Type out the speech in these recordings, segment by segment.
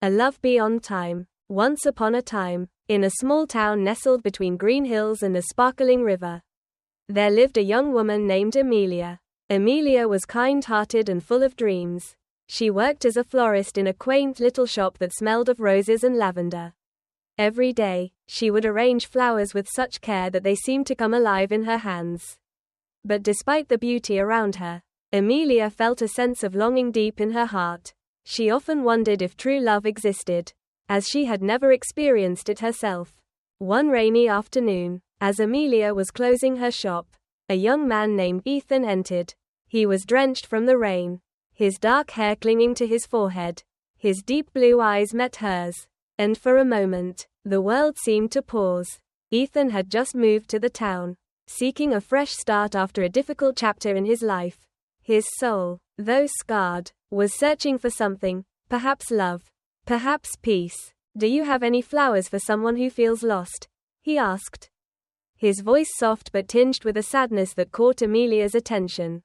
A love beyond time. Once upon a time, in a small town nestled between green hills and a sparkling river, there lived a young woman named Amelia. Amelia was kind-hearted and full of dreams. She worked as a florist in a quaint little shop that smelled of roses and lavender. Every day, she would arrange flowers with such care that they seemed to come alive in her hands. But despite the beauty around her, Amelia felt a sense of longing deep in her heart. She often wondered if true love existed, as she had never experienced it herself. One rainy afternoon, as Amelia was closing her shop, a young man named Ethan entered. He was drenched from the rain, his dark hair clinging to his forehead. His deep blue eyes met hers, and for a moment, the world seemed to pause. Ethan had just moved to the town, seeking a fresh start after a difficult chapter in his life. His soul, though scarred, was searching for something, perhaps love, perhaps peace. "Do you have any flowers for someone who feels lost?" he asked. His voice soft but tinged with a sadness that caught Amelia's attention.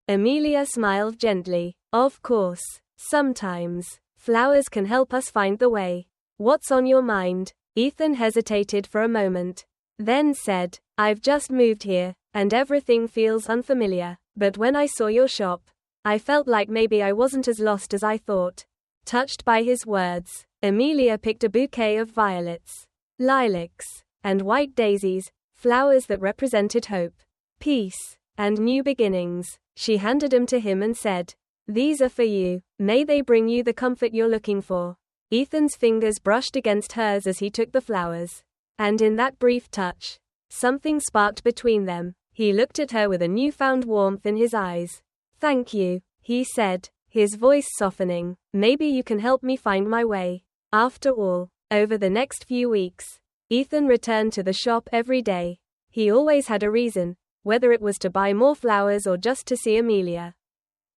Amelia smiled gently. "Of course. Sometimes, flowers can help us find the way. What's on your mind?" Ethan hesitated for a moment, then said, "I've just moved here, and everything feels unfamiliar. But when I saw your shop, I felt like maybe I wasn't as lost as I thought." Touched by his words, Amelia picked a bouquet of violets, lilacs, and white daisies, flowers that represented hope, peace, and new beginnings. She handed them to him and said, "These are for you. May they bring you the comfort you're looking for." Ethan's fingers brushed against hers as he took the flowers, and in that brief touch, something sparked between them. He looked at her with a newfound warmth in his eyes. "Thank you," he said, his voice softening. "Maybe you can help me find my way." After all, over the next few weeks, Ethan returned to the shop every day. He always had a reason, whether it was to buy more flowers or just to see Amelia.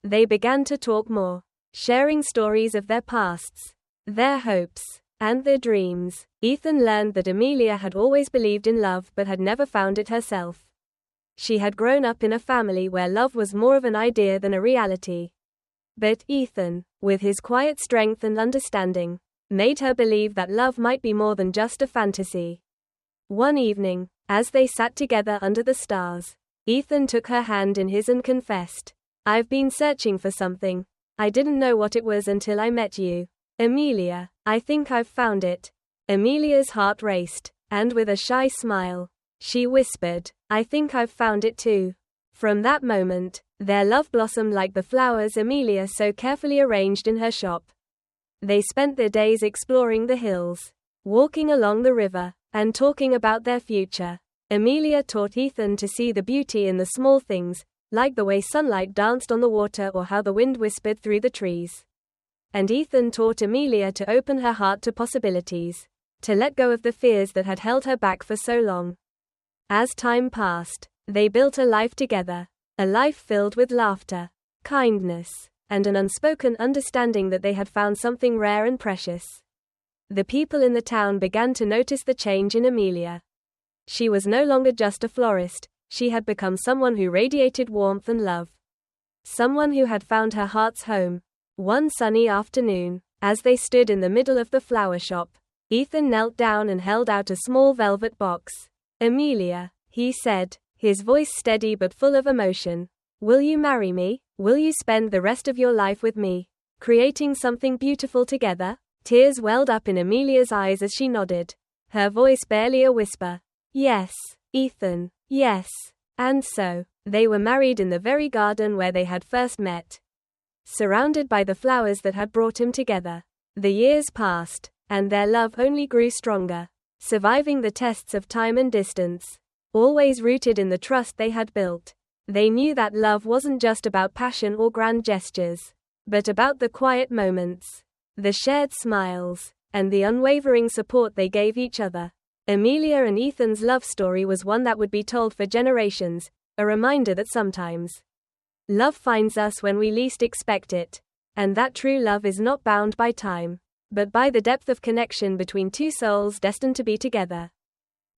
They began to talk more, sharing stories of their pasts, their hopes, and their dreams. Ethan learned that Amelia had always believed in love but had never found it herself. She had grown up in a family where love was more of an idea than a reality. But Ethan, with his quiet strength and understanding, made her believe that love might be more than just a fantasy. One evening, as they sat together under the stars, Ethan took her hand in his and confessed, "I've been searching for something. I didn't know what it was until I met you. Amelia, I think I've found it." Amelia's heart raced, and with a shy smile, she whispered, "I think I've found it too." From that moment, their love blossomed like the flowers Amelia so carefully arranged in her shop. They spent their days exploring the hills, walking along the river, and talking about their future. Amelia taught Ethan to see the beauty in the small things, like the way sunlight danced on the water or how the wind whispered through the trees. And Ethan taught Amelia to open her heart to possibilities, to let go of the fears that had held her back for so long. As time passed, they built a life together, a life filled with laughter, kindness, and an unspoken understanding that they had found something rare and precious. The people in the town began to notice the change in Amelia. She was no longer just a florist, she had become someone who radiated warmth and love. Someone who had found her heart's home. One sunny afternoon, as they stood in the middle of the flower shop, Ethan knelt down and held out a small velvet box. "Amelia," he said, his voice steady but full of emotion, "will you marry me? Will you spend the rest of your life with me, creating something beautiful together?" Tears welled up in Amelia's eyes as she nodded, her voice barely a whisper. "Yes, Ethan, yes." And so, they were married in the very garden where they had first met, surrounded by the flowers that had brought them together. The years passed, and their love only grew stronger, surviving the tests of time and distance, always rooted in the trust they had built. They knew that love wasn't just about passion or grand gestures, but about the quiet moments, the shared smiles, and the unwavering support they gave each other. Amelia and Ethan's love story was one that would be told for generations, a reminder that sometimes love finds us when we least expect it, and that true love is not bound by time, but by the depth of connection between two souls destined to be together.